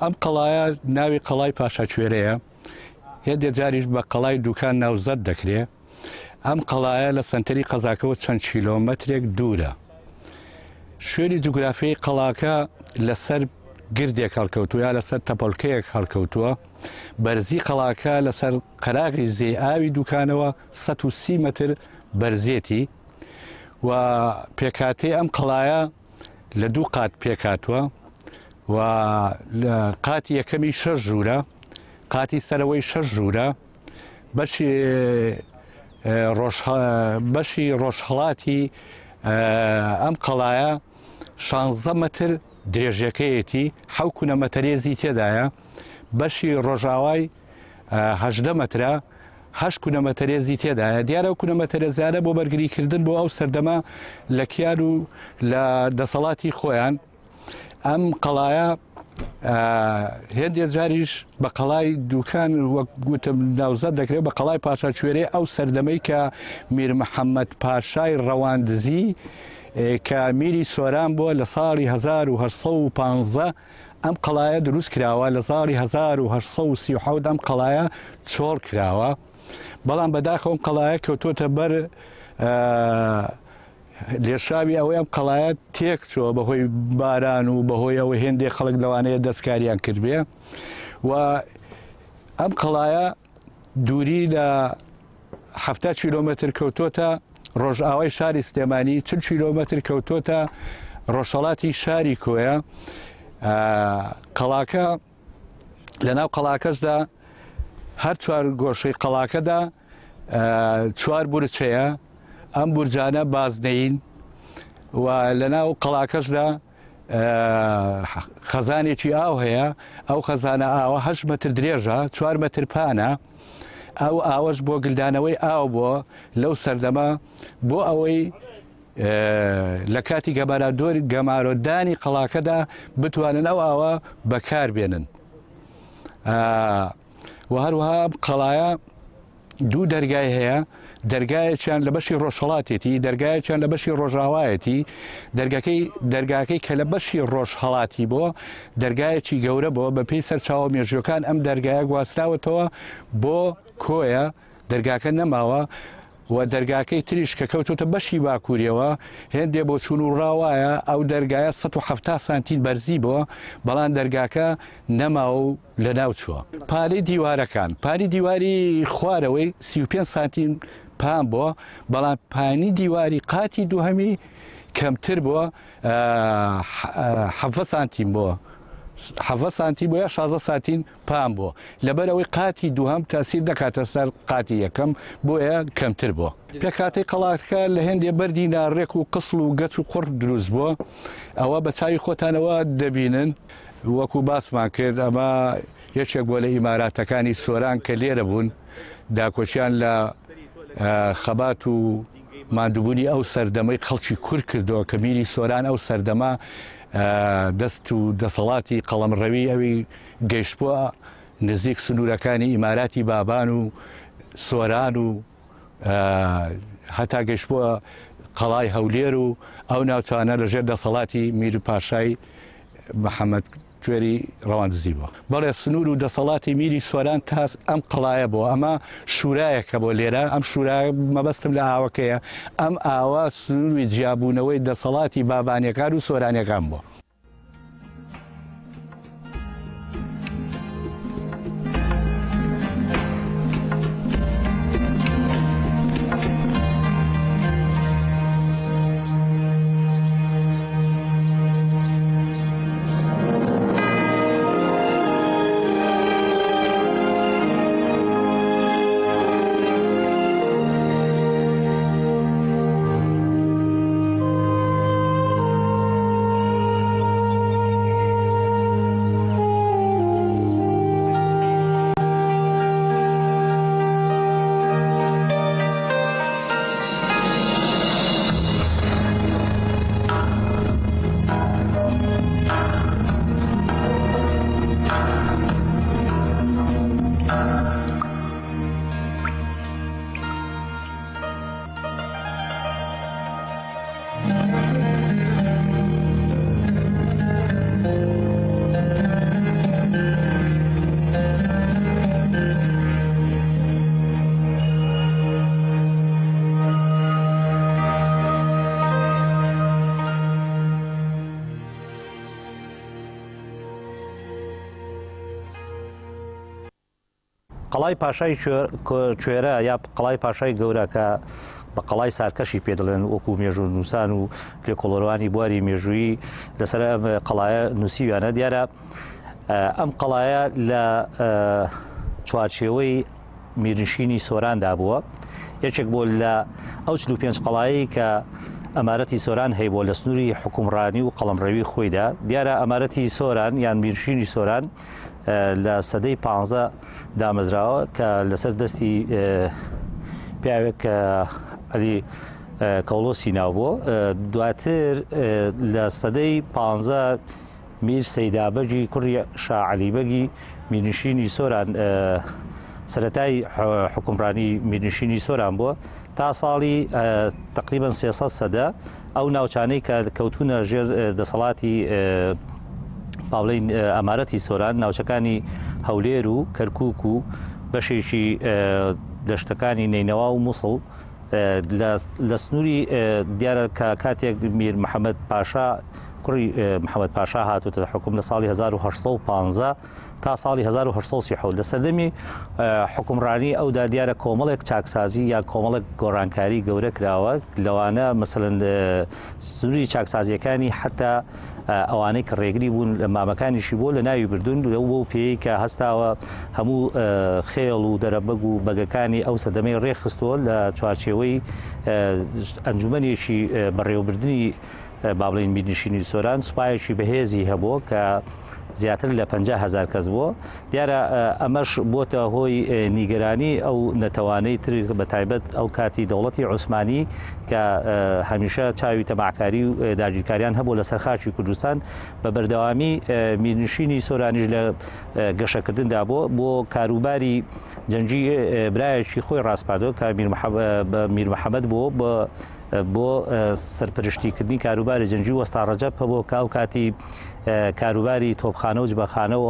ئەم قەڵایە ناوی قەڵای پاشاکوێرەیە، هێندێک جاریش بە قەڵای دوکان ناوزەت دەکرێت. ئەم قەڵایە لە سنتەری قەزاکەوە چەند کیلۆمەترێک دوورە. شوێنی جوگرافیای قەڵاکە لەسەر گردێک هەڵکەوتووە یا لەسەر تەپۆلکەیەک هەڵکەوتووە. بەرزی قەڵاکە لەسەر قەراغی زێ ئاوی دوکانەوە 130 متر بەرزێتی و پێکاتەی ئەم قەڵایە لە دوو قات پێکاتوە و لە قاتی یەکەمی 6 ژوورە، قاتی سەرەوەی 6 ژوورە، بەشی ڕۆژهەڵاتی ئەم قەڵایە 16 متر درێژەکەیەتی، 7 کونەمەتەرێزی تێدایە، بەشی ڕۆژاوای 18 مترە، 8 کونەمەتەرێزی تێدایە. دیارە و کونەمەتەرێزیانە بۆ بەرگریکردن بۆ ئەو سەردەما لە کیان و لە دەسەڵاتی خۆیان. ئەم قەڵایە هێندێک جاریش بە قەڵای دوکان وەک گوتم ناوزەت دەکرێت بە قەڵای پاشاکوێرەی ئەو سەردەمەی کە میر محەممەد پاشای ڕەواندزی کە میری سۆران بووە لە ساڵی 1950 ئەم قەڵایە دروست کراوە. لە ساڵی 1930 ئەم قەڵایە چۆڵ کراوە، بەڵام بەداخەوە ئەم قەڵایە کەوتۆتە بەر لێشاوی ئەوەی ئەم قەڵایە تێک چووە بەهۆی باران و بەهۆی ئەوە هێندێک خەڵک لەوانەیە دەستکاریان کردبێ و ئەم قەڵایە دووری لە 70 کیلۆمەتر کەوتۆتە ڕۆژئاوای شاری سلێمانی، 40 کیلۆمەتر کەوتۆتە ڕۆژهەڵاتی شاری کۆیە. قەڵاکە لەناو قەڵاکەشدا هەر چوار گۆشەی قەڵاکەدا 4 بورچەیە. ئەم بورجانە بازنەین و لەناو قەڵاکەشدا خەزانێکی ئاو هەیە. ئەو خەزانە ئاوە 8 متر درێژە، 4 متر پانە. ئەو ئاوەش بۆ گلدانەوەی ئاو بووە لەو سەردەما بۆ ئەوەی لە کاتی گەمارۆدانی قەڵاکەدا بتوانن ئەو ئاوە بەکاربێنن. و هەروەها قەڵایە دوو دەرگای هەیە، دەرگایەکیان لە بەشی ڕۆژهەڵاتێتی، دەرگایەکیان لە بەشی ڕۆژاوایەتی. دەرگاکەی کە لە بەشی ڕۆژهەڵاتی بۆ دەرگایەکی گەورە بۆ بە پێی سەرچاوە مێژوەکان ئەم دەرگایە گواستراوەتەوە بۆ کۆیە، دەرگاکە نەماوە و دەرگاکەی تریش کە کەوتۆتە بەشی باکووریەوە هێندێ بۆ چون و ڕاوایە. ئەو دەرگایە 170 سانتیم بەرزی بۆ، بەڵام دەرگاکە نەماوە و لە ناو چووە. پارەی دیوارەکان، پانی دیواری خوارەوەی 35 سانتیم پام بۆ، بەڵام پانی دیواری قاتی دووهەمی کەمتر بووە، 7 سانتیم بۆ، 7 سانتی بۆ یا 16 سانتیم پام بۆ، لەبەرەوەی قاتی دووهەم تاسیر دەکاتە سەر قاتی یەکەم بۆیە کەمتر بووە. پێکاتەی قەڵاکە لە هێندێ بەردی ناڕێک و قسڵ و گەچ و قوڕ دروست بووە. ئەوە بە چاوی خۆتانەوە دەبینن وەکو باسمان کرد. ئەمە یەکێک بۆ لە ئیماراتەکانی سۆران کە لێرە بوون، داکۆچیان لە خەبات و ماندووبوونی ئەو سەردەمەی خەڵکی کورد کردەوە کە میری سۆران ئەو سەردەما دەست و دەسەڵاتی قەڵەمڕەوی ئەوی گەیشتبووە نزیک سنوورەکانی ئیماراتی بابان و سۆران و هەتا گەیشتبووە قەڵای هەولێر و ئەو ناوچانە لەژێر دەسەڵاتی میر پاشای محەممەد کوێری ڕەواندزی بووە. بەڵێ سنوور و دەسەڵاتی میری سۆران تاس ئەم قەڵایە بووە. ئەمە شورایەکە بۆ لێرە. ئەم شورای مەبەستم لە ئاوەکەیە. ئەم ئاوە سنووری جیابوونەوەی دەسەڵاتی بابانیەکان و سۆرانیەکان بووە. قەڵای پاشای کوێرە یا قەڵای پاشای گەورە کە بە قەڵای سارکەشی پێ دەڵێن وەکو مێژوو نووسان و لێکۆڵەروانی بواری مێژووی لەسەر قەڵایە نووسیویانە دیارە ئەم قەڵایە لە چوارچێوەی میرنشینی سۆراندا بووە یەکێک بۆ لە ئەو 45 قەڵایی کە ئەمارەتی سۆران هەیە بۆ لە سنووری حکومڕانی و قەڵەمڕەوی خۆیدا دیارە ئەمارەتی سۆران یان میرنشینی سۆران لە سەدەی 15 دامەزراوە کە لەسەر دەستی پیاوێک کە عەلی کەوڵۆسی ناو بووە دواتر لە سەدەی 15 میر سەیدابەگی کوڕی شا عەلیبەگی میرنشینی سۆران سەرەتای حکومڕانی میرنشینی سۆران بووە تا ساڵی تقریبا 300 سەدە ئەو ناوچانەی کە کەوتونە ژێر دەسەڵاتی باڵین ئەمارەتی سۆران ناوچەکانی هەولێر و کەرکووک و بەشێکی دەشتەکانی نینەوا و مووسڵ لە سنووری دیارە کە کاتێک میر محەممەد پاشا کوڕی محەممەد پاشا هاتوتە حکوم لە ساڵی 1950 تا ساڵی 1970 لە سەردەمی حکومڕانی ئەودا دیارە کۆمەڵێک چاکسازی یا کۆمەڵێک گۆڕانکاری گەورە کراوە لەوانە مەسەڵەن سنووری چاکسازیەکانی حتا ئەوانەی کە ڕێگری بوون لە مامەکانیشی بۆ لە ناوی بردون لەو بۆ پێی کە هەستاوە هەموو خێڵ و دەرەبەگ و بەگەکانی ئەو سەدەمەی ڕێخستووە لە چوارچێوەی ئەنجومەنێکی بەڕێوەبردننی با بڵین میرنشینی سۆران سوپایەکی بەهێزی هەبووە کە زیاتر لە 50,000 کەس بووە دیارە ئەمەش بۆتە هۆی نیگەرانی ئەو نەتەوانەی تر بە تایبەت ئەو کاتی دەوڵەتی عوسمانی کە هەمیشە چاوی تەماعکاری و داگیرکاریان هەبوو لە سەرخاشی کوردستان بە بەردەوامی میرنشینی سۆرانیش لە گەشەکردندا بۆ کاروباری جەنگی برایەکی خۆی ڕاستپاردۆ کە میر محەممەد بووە بۆ سەرپەرشتیکردنی کاروباری جەنگی وەستا ڕەجەب هەبوو کاو کاتی کاروباری تۆپخانە و جبەخانە و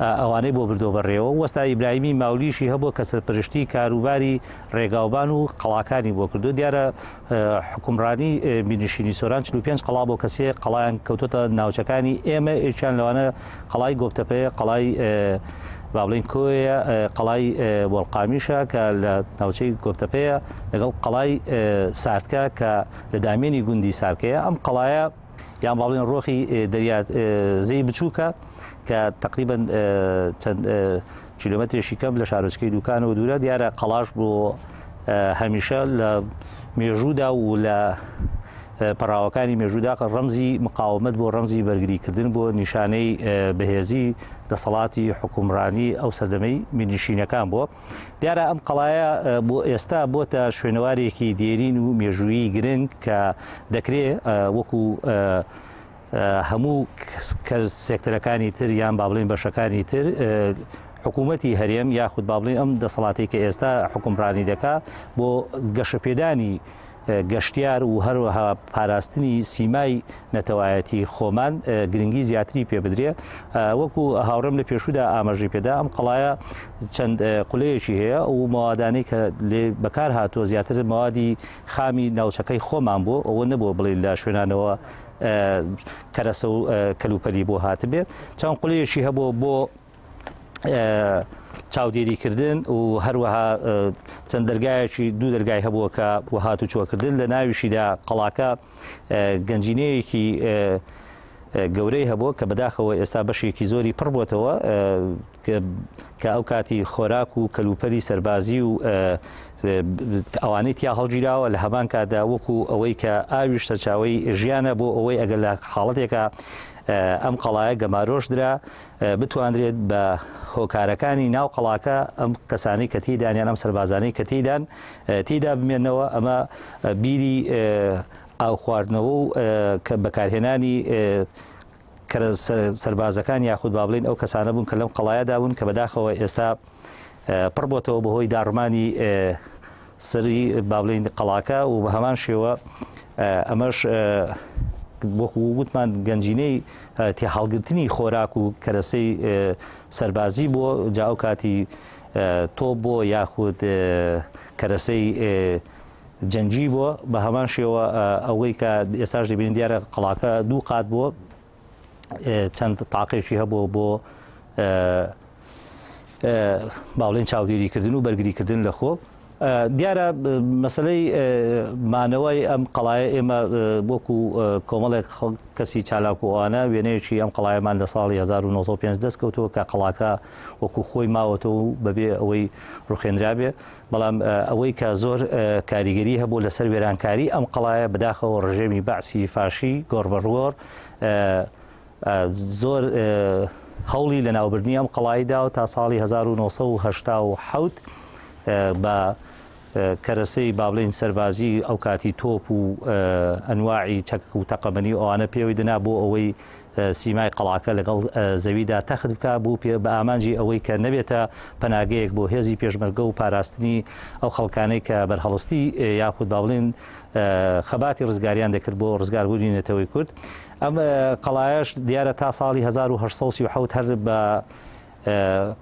ئەوانەی بۆ بردۆ بەڕێوە وەستا ئیبراهیمی ماولیشی هەبوو کە سەرپەرشتی کاروباری ڕێگاوبان و قەڵاکانی بۆ کردو دیارە حکومڕانی میرنشینی سۆران 45 قەڵا بۆ کەسێ قەڵایان کەوتۆتە ناوچەکانی ئێمە ئێکیان لەوانە قەڵای گۆبتەپەیە قەڵای با بڵین کۆیە قەڵای وەڵقامیشە کە لە ناوچەی گۆبتەپەیە لەگەڵ قەڵای ساردکە کە لە دامێنی گوندی سارکەیە ئەم قەڵایە یان با بڵین ڕۆخی دەریازەی بچووکە کە تقریبا چەند کیلۆمەترێکی کەم لە شارۆچکەی دوکانەوە دوورە دیارە قەڵاش بۆ هەمیشە لە مێژوودا و لە پەراوەکانی مێژوودا ڕەمزی مقاومەت بۆ ڕەمزی بەرگریکردن بۆ نیشانەی بەهێزی دەسەڵاتی حکومڕانی ئەو سەردەمەی میرنشینەکان بووە دیارە ئەم قەڵایە بۆ ئێستا بۆتە شوێنەوارێکی دێرین و مێژوویی گرنگ کە دەکرێت وەکو هەموو سێکتەرەکانی تر یان با بڵین بەشەکانی تر حکوومەتی هەرێم یاخود با بڵین ئەم دەسەڵاتی کە ئێستا حکومڕانی دەکا بۆ گەشەپێدانی گەشتیار و هەروەها پاراستنی سیمای نەتەوایەتی خۆمان گرنگی زیاتری پێ بدرێ وەکو هاوڕێم لە پێشودا ئاماژەی پێدا ئەم قەڵایە چەند قولەیەکی هەیە و ماوادانەی کە لێ بەکار هاتووە زیاتر موادی خامی ناوچەکەی خۆمان بوو ئەوە نەبووە بڵێ لە شوێنانەوە کەرەسە و کەلوپەلی بۆ هاتبێ چەند قولەیەکی هەبوو بۆ چاودێریکردن و هەروەها چەند دەرگایەکی دوو دەرگای هەبووە کە وهات و چۆکردن لە ناویشیدا قەڵاکە گەنجینەیەکی گەورەی هەبووە کە بەداخەوە ئێستا بەشێکی زۆری پڕ بۆتەوە کە ئەو کاتی خۆراک و کەلوپەری سەربازی و ئەوانەی تیا هەڵگیراوە لە هەمان کادا وەکو ئەوەی کە ئاویش سەرچاوی ژیانە بۆ ئەوەی ئەگەر لە حاڵەتێکە ئەم قەڵایە گەمارۆشدرا بتوانرێت بە هۆکارەکانی ناو قەڵاکە ئەم کەسانی کە تێدانیان ئەم سەربازانەی کە تێدا بمێنەوە ئەمە بیری ئاو خواردنەوە و بەکارهێنانی سەربازەکان یاخود با بڵین ئەو کەسانە بوون کە لەم قەڵایەدا بوون کە بەداخەوە ئێستا پڕ بۆتەوە بەهۆی داڕمانی سەری با بڵین قەڵاکە و بە هەمان شێوە ئەمەش وەکو وتمان گەنجینەی تێ هەڵگرتنی خۆراک و کەرەسەی سەربازی بۆ جا ئەو کاتی تۆپ بۆ یاخود کەرەسەی جەنگی بووە بە هەمان شێوە ئەوەی کە ئێستاش دەبینین دیارە قەڵاکە دوو قات بووە چەند تاقێکی هەبوو بۆ باڵێن چاودێریکردن و بەرگریکردن لە خۆ دیارە مەسلەی مانەوەی ئەم قەڵایە ئێمە وەکو کۆمەڵێک کەسی چالاکووانە وێنەیەکی ئەم قەڵایەمان لە ساڵی 1905 دەستکەوتەوە کە قەڵاکە وەکو خۆی ماوەتەوە و بەبێ ئەوەی ڕوخێنرابێ بەڵام ئەوەی کە زۆر کاریگەری هەبوو لەسەر وێرانکاری ئەم قەڵایە بەداخەوە ڕژێمی بەعسی فاشی گۆڕبەڕۆر زۆر هەوڵی لە ناوبردنی ئەم قەڵاییدا و تا ساڵی 1970 بە کەرەسەی بابلین سەربازی ئەو کاتی تۆپ و ئەنواعی چەک و تەقەمەنی ئەوانە پێوەی دنا بۆ ئەوەی سیمای قەڵاکە لەگەڵ زەویدا تەخت بکە بوو بە ئامانجی ئەوەی کە نەبێتە پەناگەیەک بۆ هێزی پێشمەرگە و پاراستنی ئەو خەڵکانەی کە بەرهەڵستی یاخود بابلین خەباتی ڕزگاریان دەکرد بۆ ڕزگاربوونی نەتەوەی کورد ئەم قەڵایەش دیارە تا ساڵی 1970 هەر بە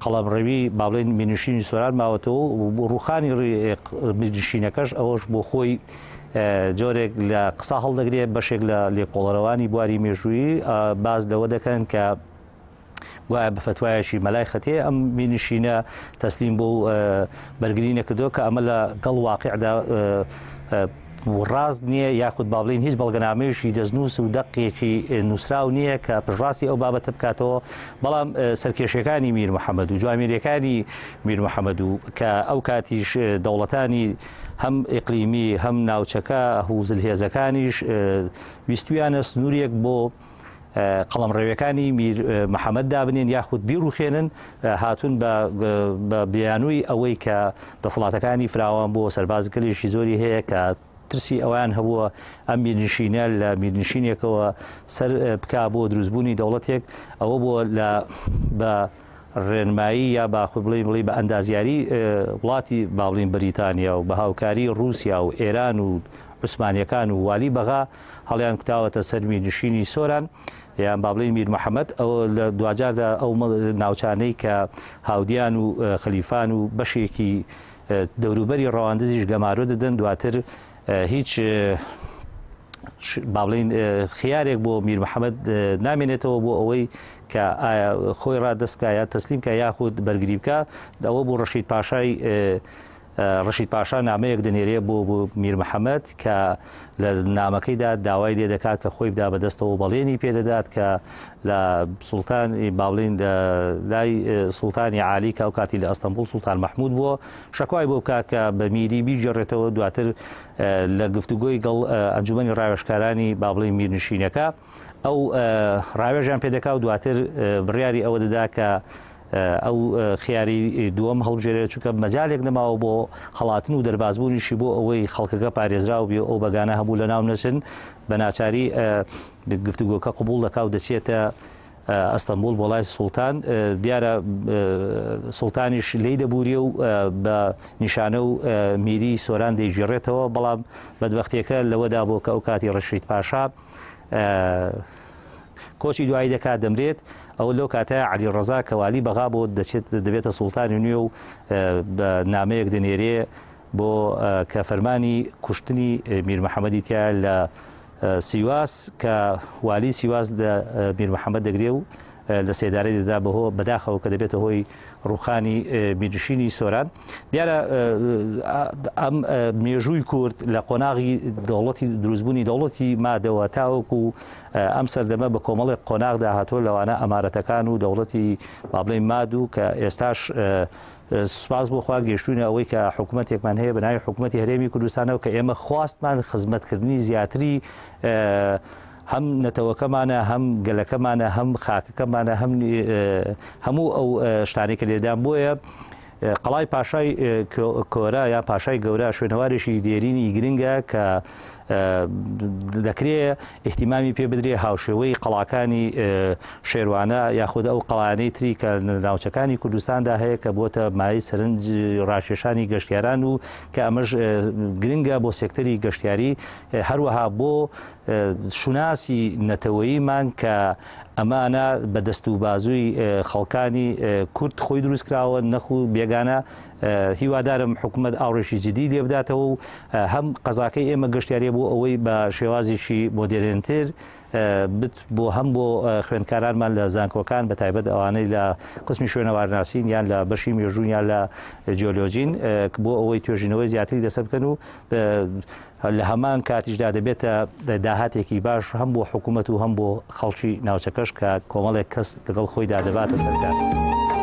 قەڵەمڕەوی بابلین مینوشینی سۆران ماوەتەوە و ڕوخانی مینوشینەکەش ئەوەش بۆ خۆی جۆرێک لە قسە هەڵدەگرێت بەشێک لە لێکۆڵەرەوانی بواری مێژوویی باز لەوە دەکەن کە وایە بە فتوایەکی مەلای خەتێ ئەم مینوشینە تەسلیم بۆ بەرگری نەکردەوە کە ئەمە لە گەڵ واقعدا ڕاست نییە یاخود بابلین هیچ بەڵگەنامەیەشی دەستنووس و دەقێکی نووسراو نییە کە پژڕاستی ئەو بابەتە بکاتەوە بەڵام سەرکێشەکانی میر محەممەد و جوامێریەکانی میر محەممەد و کە ئەو کاتیش دەوڵەتانی هەم ئیقلیمی هەم ناوچەکە هوزلهێزەکانیش ویستویانە سنوورێک بۆ قەڵەمڕێوەکانی میر محەممەد دابنێن یاخود بیرروخێنن هاتوون بە بیانووی ئەوەی کە دەسەڵاتەکانی فراوان بۆ سەربازگەلیشی زۆری هەیە کە ترسی ئەویان هەبووە ئەم میرنشینە لە میرنشینێکەوە سەر بکا بۆ دروستبوونی دەوڵەتێک ئەوە بۆ بە ڕێنمایی یا باخود بڵێ بە ئەندازیاری وڵاتی باڵین بەریتانیا و بە هاوکاری رووسیا و ئێران و عوسمانیەکان و والی بەغا هەڵیان کوتاوەتە سەر میرنشینی سۆران یان بابلین میر محەممەد ئەوە لە دوجاردا ئەو ناوچانەی کە هاودیان و خەلیفان و بەشێکی دەوروبەری ڕەواندزیش گەمارۆ دەدەن دواتر هیچ بابلین خیارێک بۆ میر محەممەد نامێنێتەوە بۆ ئەوەی کە خۆی ڕادەستکە یا تەسلیمکە یاخود بەرگری بکە ئەوە بۆ ڕەشید پاشا نامەیەک دەنێرێ بۆ میر محەممەد کە لە نامەکەیدا داوای لێ دەکات کە خۆی بدا بەدەستەوە بەڵێنی پێدەدات کە لە سوڵتانی باڵین لای سوڵتانی عالی کە ئەو کاتی لە ئەستەمبول سوڵتان مەحموود بووە شەکوای بۆ بکات کە بە میری بیجێڕێتەوە دواتر لە گفتوگۆی گەڵ ئەنجومەنی ڕاوێژکارانی بابلین میرنشینەکە ئەو ڕاوێژیان پێدەکا و دواتر بڕیاری ئەوە دەدا کە ئەو خیاری دووەم هەڵبژێرێت چونکە مەجالێک نەماوە بۆ هەڵاتن و دەربازبوونیشی بۆ ئەوەی خەڵکەکە پارێزرا و بێ ئەو بەگانە هەبوو لە ناو نەچن بە ناچاری گفتوگۆکە قبول دەکا و دەچێتە ئەستەمبول بۆ لای سوڵتان دیارە سوڵتانیش لی دەبووریە و بە نیشانە و میری سۆران دەیژێڕێتەوە بەڵام بەدبەختیەکە لەوەدا بۆ کە ئەو کاتی ڕەشید پاشا کۆچی دوایی دەکات دەمرێت ئەو لەو کاتە علی ڕەزا کەوالی بەغا بۆ دەبێتە سوڵتانی نوێ و بە نامەیەک دەنێرێ بۆ کە فەرمانی کوشتنی میر محەممەدی تیا لە سیواس کە والی سیواس میر محەممەد دەگرێ و لە سێدارەی دەدا بەهۆ بەداخەوە کە دەبێتە هۆی ڕوخانی میرنشینی سۆران دیارە ئەم مێژووی کورد لە قۆناغی دەوڵەتی دروستبوونی دەوڵەتی مادەوە تاوەکو ئەم سەردەمە بە کۆمەڵێک قۆناغدا هاتۆ لەوانە ئەمارەتەکان و دەوڵەتی بابلین مادوو کە ئێستاش سوپاس بۆ خوا گەشتوونە ئەوەی کە حکوومەتێکمان هەیە بەناوی حکوومەتی هەرێمی کوردستانەوە کە ئێمە خواستمان خزمەتکردنی زیاتری هەم نەتەوەکەمانە هەم گەلەکەمانە هەم خاکەکەمانە هەموو ئەو شتانێک کە لێدان بۆیە قەڵای پاشای کۆرە یا پاشای گەورە شوێنەوارێکی دێرینی گرنگە کە دەکرێت احتیمامی پێ بدرێ هاوشێوەی قەڵاکانی شێروانە یاخود ئەو قەڵانەی تری کە ناوچەکانی کوردستاندا هەیە کە بۆتە مای سەرنج ڕاشێشانی گەشتیاران و کە ئەمەش گرنگە بۆ سێکتەری گەشتیاری هەروەها بۆ شوناسی نەتەوەییمان کە ئەمانە بە دەست و بازووی خەڵکانی کورد خۆی دروستکراوە نەخو بێگانە هیوادارم حکوومەت ئاوڕێشی جدی لێ بداتەوە و هەم قەزاکەی ئێمە گەشتیارە بۆ ئەوەی بە شێوازێکی مۆدێرنتر بۆ هەم بۆ خوێندکارانمان لە زانکۆکان بە تایبەت ئەوانەی لە قسمی شوێنەوارناسین یان لە بەشی مێژوون یان لە جیۆلۆژین بۆ ئەوەی توێژینەوەی زیاتری دەسەر بکەن و لە هەمان کاتیشدا دەبێتە داهاتێکی باش هەم بۆ حکوومەت و هەم بۆ خەڵکی ناوچەکەش کە کۆمەڵێک کەس لەگەڵ خۆیدا دەباتە سەرکار.